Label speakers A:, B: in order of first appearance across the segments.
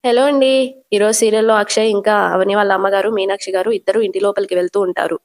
A: Hello అండి. ఈరోజు సీరియల్‌లో అక్షయ్ ఇంకా అవని వాళ్ళ అమ్మగారు మీనాక్షి గారు ఇద్దరు ఇంటి లోపలికి వెళ్తూ ఉంటారు.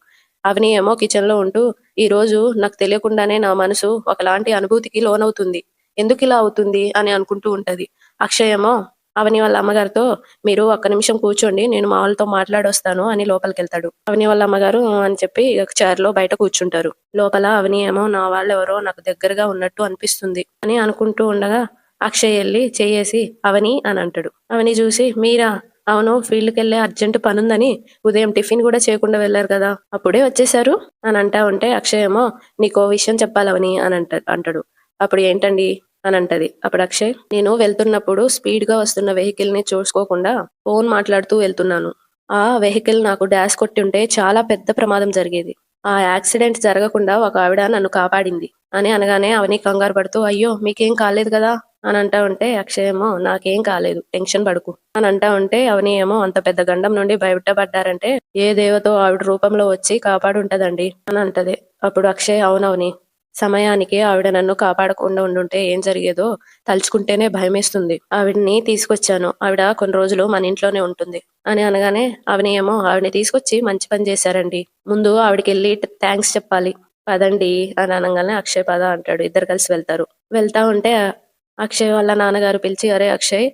A: అవని ఏమో కిచెన్‌లో ఉంటూ, "ఈరోజు నాకు తెలియకుండానే నా మనసు ఒకలాంటి అనుభూతికి లోనవుతుంది. ఎందుకిలా అవుతుంది?" అని అనుకుంటూ ఉంటది. అక్షయ్ ఏమో అవని వాళ్ళ అమ్మగారితో, "మీరు ఒక్క నిమిషం కూర్చోండి. నేను మా వాళ్ళతో మాట్లాడొస్తాను" అని లోపలికెళ్తాడు. అవని వాళ్ళ అమ్మగారు అని చెప్పి ఒక చైర్‌లో బయట కూర్చుంటారు. లోపల అవని ఏమో, "నా వాళ్ళెవరో నాకు దగ్గరగా ఉన్నట్టు అనిపిస్తుంది" అని అనుకుంటూ ఉండగా అక్షయ్ ఎళ్లి చెయ్యేసి అవని అని అంటాడు. అవని చూసి మీరా? అవును ఫీల్డ్‌కెళ్ళే అర్జెంట్ పనుందని ఉదయం టిఫిన్ గూడా చేయకుండా వెళ్లారు కదా! అప్పుడే వచ్చేసారు అని అంటా ఉంటే అక్షయ్ ఏమో నీకో విషయం చెప్పాలి అవని అని అంటాడు. అప్పుడు ఏంటండి? అని అంటది. అప్పుడు అక్షయ్ నేను వెళ్తున్నప్పుడు స్పీడ్‌గా వస్తున్న వెహికల్‌ని చూసుకోకుండా ఫోన్ మాట్లాడుతూ వెళ్తున్నాను. ఆ వెహికల్ నాకు డాష్ కొట్టుంటే చాలా పెద్ద ప్రమాదం జరిగేది. ఆ యాక్సిడెంట్ జరగకుండా ఒక ఆవిడ నన్ను కాపాడింది అని అనగానే అవని కంగారు పడుతూ అయ్యో! మీకేం కాలేదు కదా! అని అంటా ఉంటే అక్షయ్ ఏమో నాకేం కాలేదు టెన్షన్ పడకు అని అంటా ఉంటే అవని ఏమో అంత పెద్ద గండం నుండి బయటపడ్డారంటే ఏ దేవతో ఆవిడ రూపంలో వచ్చి కాపాడుంటదండి అని అంటది. అప్పుడు అక్షయ్ అవునవని సమయానికి ఆవిడ నన్ను కాపాడకుండా ఉండుంటే ఏం జరిగేదో తలుచుకుంటేనే భయమేస్తుంది. ఆవిడని తీసుకొచ్చాను. ఆవిడ కొన్ని రోజులు మన ఇంట్లోనే ఉంటుంది అని అనగానే అవని ఏమో ఆవిడని తీసుకొచ్చి మంచి పని చేశారండి. ముందు ఆవిడకెళ్ళి థాంక్స్ చెప్పాలి. పదండి అని అనంగానే అక్షయ్ పద అంటాడు. ఇద్దరు కలిసి వెళ్తారు. వెళ్తా ఉంటే అక్షయ్ వాళ్ళ నాన్నగారు పిలిచి "అరే అక్షయ్!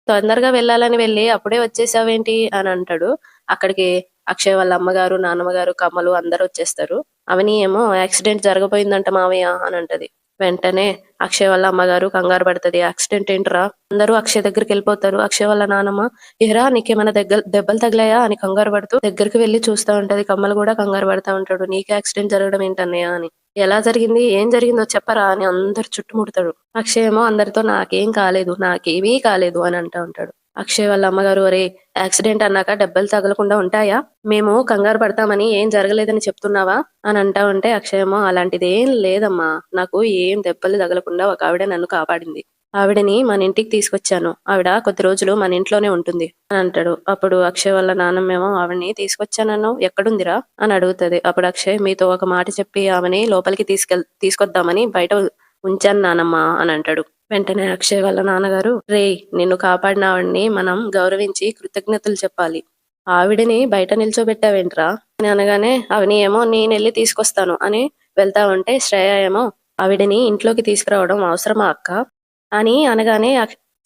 A: తొందరగా వెళ్ళాలని వెళ్ళి అప్పుడే వచ్చేసావేంటి?" అని అంటాడు. అక్కడికి అక్షయ్ వాళ్ళ అమ్మగారు, నాన్నమ్మగారు, కమ్మలు అందరొచ్చేస్తారు. అవని ఏమో "యాక్సిడెంట్ జరగబోయిందంట మావయ్య" అని అంటది. వెంటనే అక్షయ్ వాళ్ళ అమ్మగారు కంగారు పడతది. "యాక్సిడెంట్ ఏంట్రా?" అందరూ అక్షయ్ దగ్గరికెళ్ళిపోతారు. అక్షయ్ వాళ్ళ నానమ్మ "ఏరా నీకేమైనా దెబ్బలు తగిలాయా?" అని కంగారు పడుతూ దగ్గరికి వెళ్లి చూస్తా ఉంటది. కమ్మలు కూడా కంగారు పడతా ఉంటాడు. "నీకు యాక్సిడెంట్ జరగడం ఏంటన్నయ్య" అని. "ఎలా జరిగింది? ఏం జరిగిందో చెప్పరా?" అని అందరూ చుట్టుముడతారు. అక్షయ్ ఏమో అందరితో "నాకేం కాలేదు. నాకేమీ కాలేదు" అని అంటా ఉంటాడు. అక్షయ్ వాళ్ళ అమ్మగారు "ఒరేయ్! యాక్సిడెంట్ అన్నాక దెబ్బలు తగలకుండా ఉంటాయా? మేము కంగారు పడతామని ఏం జరగలేదని చెప్తున్నావా?" అని అంటా ఉంటే అక్షయ్ ఏమో "అలాంటిదేం లేదమ్మా. నాకు ఏం దెబ్బలు తగలకుండా ఒక ఆవిడ నన్ను కాపాడింది. ఆవిడని మన ఇంటికి తీసుకొచ్చాను. ఆవిడ కొద్ది రోజులు మన ఇంట్లోనే ఉంటుంది" అని అంటాడు. అప్పుడు అక్షయ్ వాళ్ళ నాన్నమ్మేమో "ఆవిడని తీసుకొచ్చానన్నావు ఎక్కడుందిరా?" అని అడుగుతది. అప్పుడు అక్షయ్ "మీతో ఒక మాట చెప్పి ఆమెని లోపలికి తీసుకొద్దామని బయట ఉంచాను నానమ్మ" అని అంటాడు. వెంటనే అక్షయ్ వాళ్ళ నాన్నగారు "రేయ్! నిన్ను కాపాడిన ఆవిడని మనం గౌరవించి కృతజ్ఞతలు చెప్పాలి. ఆవిడని బయట నిల్చోబెట్టావేంట్రా?" అని అనగానే అవని ఏమో "నేనెళ్ళి తీసుకొస్తాను" అని వెళ్తా ఉంటే శ్రేయ ఏమో "ఆవిడని ఇంట్లోకి తీసుకురావడం అవసరమా అక్క?" అని అనగానే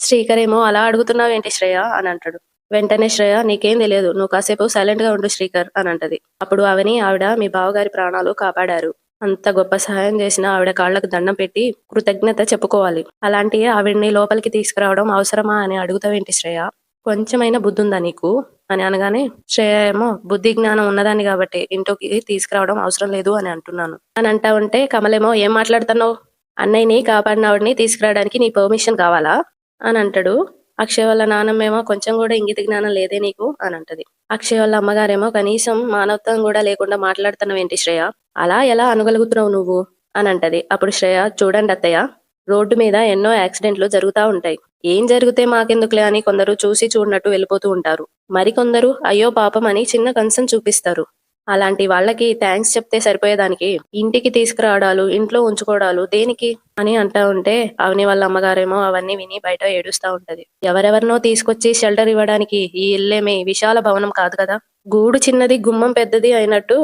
A: శ్రీకర్ ఏమో "అలా అడుగుతున్నావేంటి శ్రేయ" అని అంటాడు. వెంటనే శ్రేయ "నీకేం తెలియదు. నువ్వు కాసేపు సైలెంట్ గా ఉండు శ్రీకర్" అని అంటది. అప్పుడు అవని "ఆవిడ మీ బావగారి ప్రాణాలు కాపాడారు. అంత గొప్ప సహాయం చేసిన ఆవిడ కాళ్ళకు దండం పెట్టి కృతజ్ఞత చెప్పుకోవాలి. అలాంటి ఆవిడ్ని లోపలికి తీసుకురావడం అవసరమా అని అడుగుతావేంటి శ్రేయ? కొంచెమైనా బుద్ధుందా నీకు?" అని అనగానే శ్రేయ ఏమో "బుద్ధి జ్ఞానం ఉన్నదాన్ని కాబట్టి ఇంట్లోకి తీసుకురావడం అవసరం లేదు అని అంటున్నాను" అని అంటా ఉంటే కమలేమో "ఏం మాట్లాడుతున్నావు? అన్నయ్యని కాపాడిన ఆవిడని తీసుకురావడానికి నీ పర్మిషన్ కావాలా?" అని అంటాడు. అక్షయ్ వాళ్ళ నాన్నమ్మేమో "కొంచెం కూడా ఇంగిత జ్ఞానం లేదే నీకు" అని అంటది. అక్షయ్ వాళ్ళ అమ్మగారేమో "కనీసం మానవత్వం కూడా లేకుండా మాట్లాడుతున్నావేంటి శ్రేయ? అలా ఎలా అనగలుగుతున్నావు నువ్వు" అని అంటది. అప్పుడు శ్రేయ "చూడండి అత్తయ్య, రోడ్డు మీద ఎన్నో యాక్సిడెంట్లు జరుగుతా ఉంటాయి. ఏం జరిగితే మాకెందుకులే అని కొందరు చూసి చూడనట్టు వెళ్ళిపోతూ ఉంటారు. మరికొందరు అయ్యో పాపం అని చిన్న కన్సర్న్ చూపిస్తారు. అలాంటి వాళ్ళకి థాంక్స్ చెప్తే సరిపోయేదానికి ఇంటికి తీసుకురావడాలు, ఇంట్లో ఉంచుకోవడాలు దేనికి?" అని అంటా ఉంటే అవని వాళ్ళ అమ్మగారేమో అవన్నీ విని బయట ఏడుస్తా ఉంటది. ఎవరెవరినో తీసుకొచ్చి షెల్టర్ ఇవ్వడానికి ఈ ఇల్లేమి విశాల భవనం కాదు కదా! గూడు చిన్నది గుమ్మం పెద్దది అయినట్టు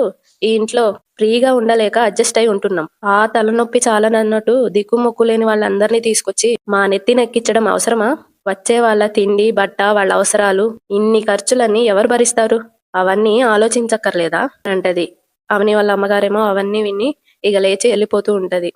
A: ఈ ఇంట్లో ఫ్రీగా ఉండలేక అడ్జస్ట్ అయి ఉంటున్నాం. ఆ తలనొప్పి చాలనన్నట్టు దిక్కుమొక్కు లేని వాళ్ళందరినీ తీసుకొచ్చి మా నెత్తినెక్కించడం అవసరమా? వచ్చే వాళ్ళ తిండి, బట్ట, వాళ్ళ అవసరాలు ఇన్ని ఖర్చులన్నీ ఎవరు భరిస్తారు? అవన్నీ ఆలోచించక్కర్లేదా? అంటది. అవని వాళ్ళ అమ్మగారేమో అవన్నీ విని ఇక లేచి వెళ్ళిపోతూ ఉంటది.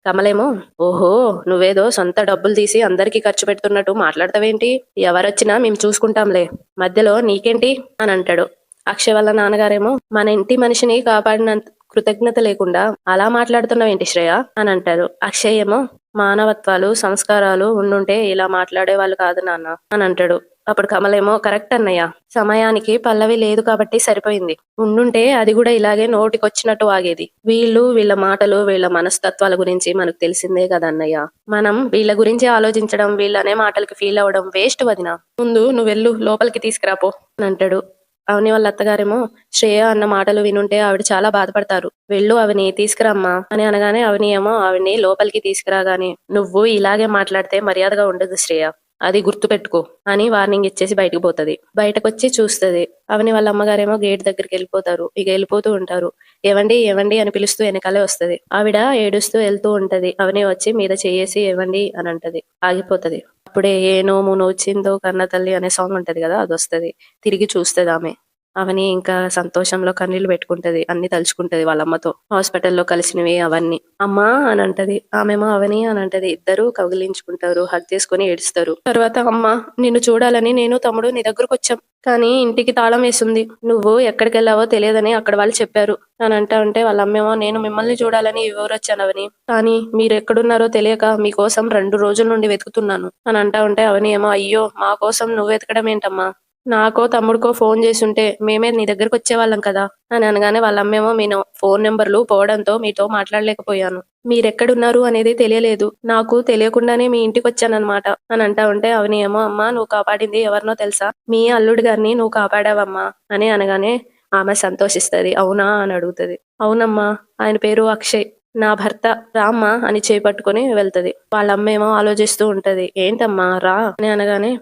A: కమలేమో "ఓహో! నువ్వేదో సొంత డబ్బులు తీసి అందరికీ ఖర్చు పెడుతున్నట్టు మాట్లాడతావేంటి? ఎవరొచ్చినా మేము చూసుకుంటాంలే. మధ్యలో నీకేంటి?" అని అంటాడు. అక్షయ్ వాళ్ళ నాన్నగారేమో "మన ఇంటి మనిషిని కాపాడినంత కృతజ్ఞత లేకుండా అలా మాట్లాడుతున్నావేంటి శ్రేయ" అని అంటారు. అక్షయ్ ఏమో "మానవత్వాలు, సంస్కారాలు ఉండుంటే ఇలా మాట్లాడేవాళ్ళు కాదు నాన్న" అని అంటాడు. అప్పుడు కమలేమో "కరెక్ట్ అన్నయ్య. సమయానికి పల్లవి లేదు కాబట్టి సరిపోయింది. ఉండుంటే అది కూడా ఇలాగే నోటికొచ్చినట్టు వాగేది. వీళ్ళ మాటలు, వీళ్ళ మనస్తత్వాల గురించి మనకు తెలిసిందే కదా అన్నయ్య. మనం వీళ్ళ గురించి ఆలోచించడం, వీళ్ళనే మాటలకి ఫీల్ అవ్వడం వేస్ట్ వదినా. ముందు నువ్వెళ్ళు లోపలికి తీసుకురాపో" అని అంటాడు. అవని వాళ్ళ అత్తగారేమో "శ్రేయ అన్న మాటలు వినుంటే ఆవిడ చాలా బాధపడతారు. వెళ్ళు అవని తీసుకురమ్మా" అని అనగానే అవని ఏమో ఆవిడ్ని లోపలికి తీసుకురాగానే "నువ్వు ఇలాగే మాట్లాడితే మర్యాదగా ఉండదు శ్రేయ. అది గుర్తుపెట్టుకో అని వార్నింగ్ ఇచ్చేసి బయటకు పోతది. బయటకొచ్చి చూస్తది. అవని వాళ్ళ అమ్మగారేమో గేట్ దగ్గరికి వెళ్ళిపోతారు. ఇక వెళ్ళిపోతూ ఉంటారు. ఏవండి ఏవండి అని పిలుస్తూ వెనకాలే వస్తది. ఆవిడ ఏడుస్తూ వెళ్తూ ఉంటది. అవని వచ్చి మీద చేయేసి ఏవండి అని అంటది. ఆగిపోతది. అప్పుడే ఏ నోము నోచిందో కన్న తల్లి అనే సాంగ్ ఉంటది కదా, అదొస్తది. తిరిగి చూస్తది ఆమె. అవని ఇంకా సంతోషంలో కన్నీళ్లు పెట్టుకుంటది. అన్ని తలుచుకుంటది వాళ్ళమ్మతో. హాస్పిటల్లో కలిసినవి అవన్నీ. అమ్మా అని అంటది. ఆమెమో అవని అని అంటది. ఇద్దరు కౌగిలించుకుంటారు. హగ్ చేసుకుని ఏడుస్తారు. తర్వాత అమ్మ, నిన్ను చూడాలని నేను తమ్ముడు నీ దగ్గరకు వచ్చాం. కానీ ఇంటికి తాళం వేసింది. నువ్వు ఎక్కడికెళ్ళావో తెలియదని అక్కడ వాళ్ళు చెప్పారు అని అంటా ఉంటే వాళ్ళ అమ్మేమో, నేను మిమ్మల్ని చూడాలని ఈ ఊరొచ్చాను అవని. కానీ మీరు ఎక్కడున్నారో తెలియక మీకోసం 2 రోజుల నుండి వెతుకుతున్నాను అని అంటా ఉంటే అవని ఏమో, అయ్యో మా కోసం నువ్వు వెతకడం ఏంటమ్మా? నాకో తమ్ముడికో ఫోన్ చేసుంటే మేమే నీ దగ్గరకు వచ్చేవాళ్ళం కదా అని అనగానే వాళ్ళ అమ్మేమో, మీ ఫోన్ నెంబర్లు పోవడంతో మీతో మాట్లాడలేకపోయాను. మీరెక్కడున్నారు అనేది తెలియలేదు. నాకు తెలియకుండానే మీ ఇంటికి వచ్చానన్నమాట అని అంటా ఉంటే అవని ఏమో, అమ్మా నువ్వు కాపాడింది ఎవరినో తెలుసా? మీ అల్లుడు గారిని నువ్వు కాపాడావమ్మా అని అనగానే ఆమె సంతోషిస్తది. అవునా అని అడుగుతది. అవునమ్మా, ఆయన పేరు అక్షయ్, నా భర్త, రామ్మా అని చేపట్టుకుని వెళ్తది. వాళ్ళ అమ్మేమో ఆలోచిస్తూ ఉంటది. ఏంటమ్మా రా అని అనగానే,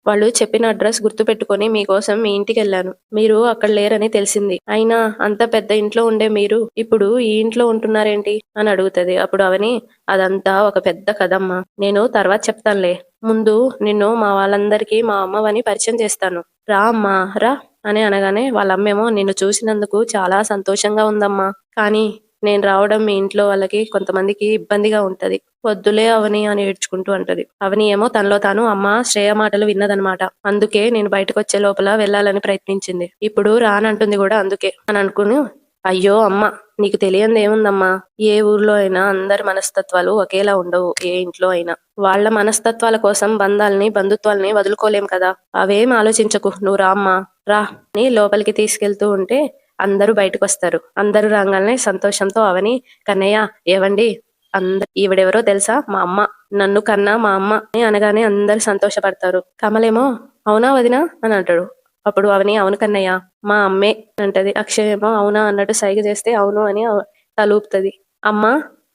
A: వాళ్ళు చెప్పిన అడ్రస్ గుర్తుపెట్టుకొని మీకోసం మీ ఇంటికెళ్ళాను. మీరు అక్కడ లేరని తెలిసింది. అయినా అంత పెద్ద ఇంట్లో ఉండే మీరు ఇప్పుడు ఈ ఇంట్లో ఉంటున్నారేంటి అని అడుగుతది. అప్పుడు అవని, అదంతా ఒక పెద్ద కథమ్మా, నేను తర్వాత చెప్తానులే. ముందు నిన్ను మా వాళ్ళందరికీ మా అమ్మవని పరిచయం చేస్తాను. రా అమ్మా రా అని అనగానే వాళ్ళ అమ్మేమో, నిన్ను చూసినందుకు చాలా సంతోషంగా ఉందమ్మా. కానీ నేను రావడం మీ ఇంట్లో వాళ్ళకి కొంతమందికి ఇబ్బందిగా ఉంటది. వద్దులే అవని అని ఏడ్చుకుంటూ అంటది. అవని ఏమో తనలో తాను, అమ్మ శ్రేయ మాటలు విన్నదనమాట. అందుకే నేను బయటకొచ్చే లోపల వెళ్ళాలని ప్రయత్నించింది. ఇప్పుడు రానంటుంది కూడా అందుకే అని అనుకుని, అయ్యో అమ్మ, నీకు తెలియంది ఏముందమ్మా? ఏ ఊర్లో అయినా అందరి మనస్తత్వాలు ఒకేలా ఉండవు. ఏ ఇంట్లో అయినా వాళ్ళ మనస్తత్వాల కోసం బంధాలని బంధుత్వాలని వదులుకోలేం కదా. అవేం ఆలోచించకు, నువ్వు రామ్మా రా అని లోపలికి తీసుకెళ్తూ ఉంటే అందరూ బయటకు వస్తారు. అందరూ రాగానే సంతోషంతో అవని, కన్నయ్య ఏవండి, ఈవిడెవరో తెలుసా? మా అమ్మ, నన్ను కన్నా మా అమ్మ అని అనగానే అందరు సంతోషపడతారు. కమలేమో, అవునా వదినా అని అంటాడు. అప్పుడు అవని, అవును కన్నయ్య, మా అమ్మే అంటది. అక్షయ్ ఏమో అవునా అన్నట్టు సైగ చేస్తే అవును అని తలూపుతది. అమ్మ,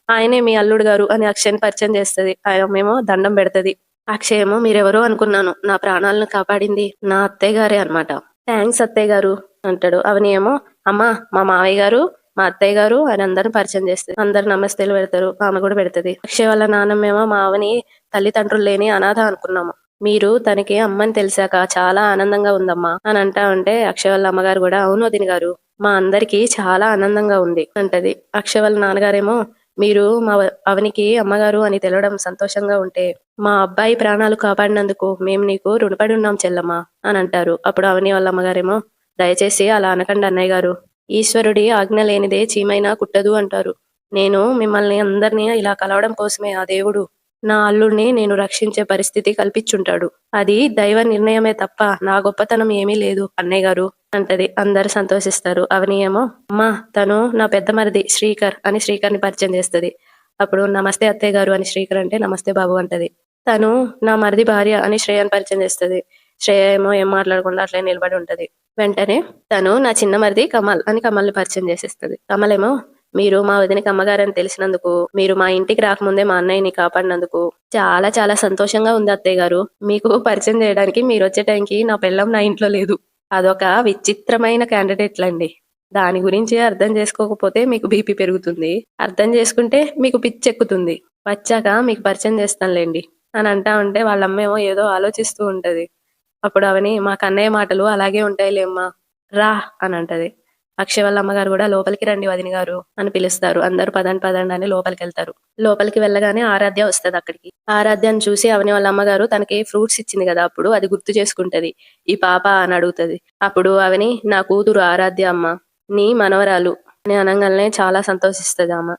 A: ఆయనే మీ అల్లుడు గారు అని అక్షయ్ని పరిచయం చేస్తది. ఆయనేమో దండం పెడతది. అక్షయ్ ఏమో, మీరెవరో అనుకున్నాను, నా ప్రాణాలను కాపాడింది నా అత్తయ్య గారే అనమాట. థ్యాంక్స్ అత్తయ్య గారు అంటాడు. అవని ఏమో, అమ్మా మా మావయ్య గారు, మా అత్తయ్య గారు అని అందరిని పరిచయం చేస్తుంది. అందరు నమస్తేలు పెడతారు. ఆమె కూడా పెడతది. అక్షయ్ వాళ్ళ నాన్నమ్మేమో, మా అవని తల్లిదండ్రులు లేని అనాథ అనుకున్నాము. మీరు తనకి అమ్మని తెలిసాక చాలా ఆనందంగా ఉందమ్మా అని అంటా ఉంటే అక్షయ్ వాళ్ళ అమ్మగారు కూడా, అవును వదిన గారు, మా అందరికి చాలా ఆనందంగా ఉంది అంటది. అక్షయ్ వాళ్ళ నాన్నగారేమో, మీరు మా అవనికి అమ్మగారు అని తెలవడం సంతోషంగా ఉంటే మా అబ్బాయి ప్రాణాలు కాపాడినందుకు మేము నీకు రుణపడి ఉన్నాం చెల్లమ్మా అని అంటారు. అప్పుడు అవని వాళ్ళ అమ్మగారేమో, దయచేసి అలా అనకండి అన్నయ్య గారు. ఈశ్వరుడి ఆజ్ఞ లేనిదే చీమైనా కుట్టదు అంటారు. నేను మిమ్మల్ని అందరినీ ఇలా కలవడం కోసమే ఆ దేవుడు నా అల్లుడిని నేను రక్షించే పరిస్థితి కల్పించుంటాడు. అది దైవ నిర్ణయమే తప్ప నా గొప్పతనం ఏమీ లేదు అన్నయ్య గారు అంటది. అందరు సంతోషిస్తారు. అవని ఏమో, అమ్మా తను నా పెద్ద మరిది శ్రీకర్ అని శ్రీకర్ని పరిచయం చేస్తది. అప్పుడు నమస్తే అత్తయ్య గారు అని శ్రీకర్ అంటే, నమస్తే బాబు అంటది. తను నా మరిది భార్య అని శ్రేయని పరిచయం చేస్తది. శ్రేయ ఏమో ఏం మాట్లాడకుండా అట్లే నిలబడి ఉంటది. వెంటనే తను నా చిన్న మరిది కమల్ అని కమల్ని పరిచయం చేసేస్తది. కమల్ ఏమో, మీరు మా వదినకి అమ్మగారని తెలిసినందుకు, మీరు మా ఇంటికి రాకముందే మా అన్నయ్యని కాపాడినందుకు చాలా చాలా సంతోషంగా ఉంది అత్తయ్య గారు. మీకు పరిచయం చేయడానికి మీరు వచ్చే టైంకి నా పెళ్ళం నా ఇంట్లో లేదు. అదొక విచిత్రమైన క్యాండిడేట్లండి. దాని గురించి అర్థం చేసుకోకపోతే మీకు బీపీ పెరుగుతుంది. అర్థం చేసుకుంటే మీకు పిచ్చెక్కుతుంది. వచ్చాక మీకు పరిచయం చేస్తానులేండి అని అంటా ఉంటే వాళ్ళ అమ్మేమో ఏదో ఆలోచిస్తూ ఉంటది. అప్పుడు అవని, మా కన్నయ్య మాటలు అలాగే ఉంటాయిలేమ్మా రా అని అంటది. అక్షయ్ వాళ్ళ అమ్మగారు కూడా, లోపలికి రండి వదిన గారు అని పిలుస్తారు. అందరూ పదండి పదండి అని లోపలికి వెళ్తారు. లోపలికి వెళ్ళగానే ఆరాధ్య వస్తది అక్కడికి. ఆరాధ్యను చూసి అవని వాళ్ళ అమ్మగారు తనకి ఫ్రూట్స్ ఇచ్చింది కదా, అప్పుడు అది గుర్తు చేసుకుంటది. ఈ పాప అని అడుగుతది. అప్పుడు అవని, నా కూతురు ఆరాధ్య అమ్మ, నీ మనవరాలు అని అనగానే చాలా సంతోషిస్తది ఆమె.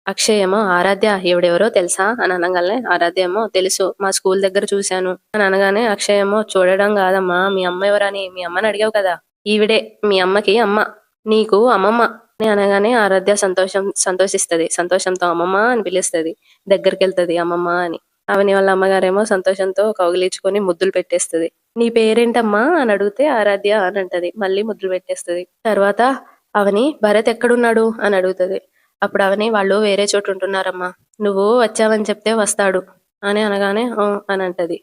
A: అక్షయ్ ఏమో, ఆరాధ్య ఎవడెవరో తెలుసా అని అనగానే ఆరాధ్య ఏమో, తెలుసు, మా స్కూల్ దగ్గర చూశాను అని అనగానే అక్షయ్ ఏమో, చూడడం కాదమ్మా, మీ అమ్మ ఎవరని మీ అమ్మని అడిగావు కదా, ఈవిడే మీ అమ్మకి అమ్మ, నీకు అమ్మమ్మ అని అనగానే ఆరాధ్య సంతోషిస్తది. సంతోషంతో అమ్మమ్మ అని పిలుస్తది. దగ్గరికి వెళ్తది అమ్మమ్మ అని. అవని వాళ్ళ అమ్మగారేమో సంతోషంతో కౌగిలించుకొని ముద్దులు పెట్టేస్తది. నీ పేరేంటమ్మా అని అడిగితే ఆరాధ్య అని అంటది. మళ్ళీ ముద్దులు పెట్టేస్తది. తర్వాత అవని, భరత్ ఎక్కడున్నాడు అని అడుగుతది. అప్పుడు అవని, వాళ్ళు వేరే చోటు ఉంటున్నారమ్మా, నువ్వు వచ్చావని చెప్తే వస్తాడు అని అనగానే అని అంటది.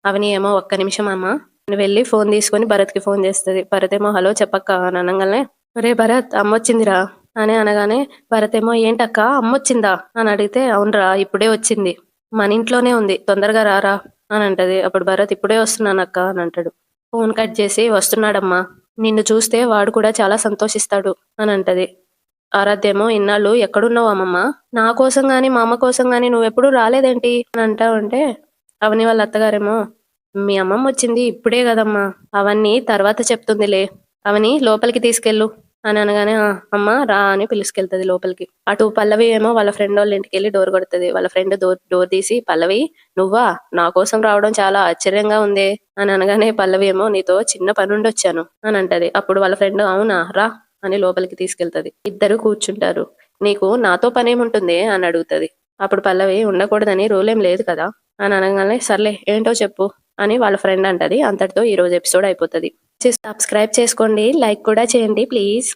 A: అవని ఏమో ఒక్క నిమిషం అమ్మ అని వెళ్ళి ఫోన్ తీసుకొని భరత్కి ఫోన్ చేస్తుంది. భరత్ ఏమో హలో చెప్పక్క అని అనగానే రే భరత్ అమ్మొచ్చిందిరా అని అనగానే భరత్ ఏమో ఏంటక్క అమ్మొచ్చిందా అని అడిగితే అవునరా ఇప్పుడే వచ్చింది, మన ఇంట్లోనే ఉంది, తొందరగా రారా అని అంటది. అప్పుడు భరత్ ఇప్పుడే వస్తున్నానక్క అని అంటాడు. ఫోన్ కట్ చేసి వస్తున్నాడమ్మా, నిన్ను చూస్తే వాడు కూడా చాలా సంతోషిస్తాడు అని అంటది. ఆరాధ్యేమో ఇన్నాళ్ళు ఎక్కడున్నావు అమ్మమ్మ, నా కోసం గాని మా అమ్మ కోసం గాని నువ్వెప్పుడు రాలేదేంటి అని అంటా ఉంటే అవని వాళ్ళ అత్తగారేమో మీ అమ్మమ్మ వచ్చింది ఇప్పుడే కదమ్మా, అవన్నీ తర్వాత చెప్తుందిలే, అవని లోపలికి తీసుకెళ్ళు అని అనగానే అమ్మ రా అని పిలుచుకెళ్తుంది లోపలికి. అటు పల్లవి ఏమో వాళ్ళ ఫ్రెండ్ వాళ్ళ ఇంటికి వెళ్ళి డోర్ కొడుతుంది. వాళ్ళ ఫ్రెండ్ డోర్ తీసి పల్లవి నువ్వా, నా కోసం రావడం చాలా ఆశ్చర్యంగా ఉందే అని అనగానే పల్లవి ఏమో నీతో చిన్న పనుండి వచ్చాను అని అంటది. అప్పుడు వాళ్ళ ఫ్రెండ్ అవునా రా అని లోపలికి తీసుకెళ్తది. ఇద్దరు కూర్చుంటారు. నీకు నాతో పనేముంటుంది అని అడుగుతుంది. అప్పుడు పల్లవి ఉండకూడదని రూల్ ఏం లేదు కదా అని అనగానే సర్లే ఏంటో చెప్పు అని వాళ్ళ ఫ్రెండ్ అంటది. అంతటితో ఈ రోజు ఎపిసోడ్ అయిపోతుంది. సబ్స్క్రైబ్ చేసుకోండి, లైక్ కూడా చేయండి ప్లీజ్.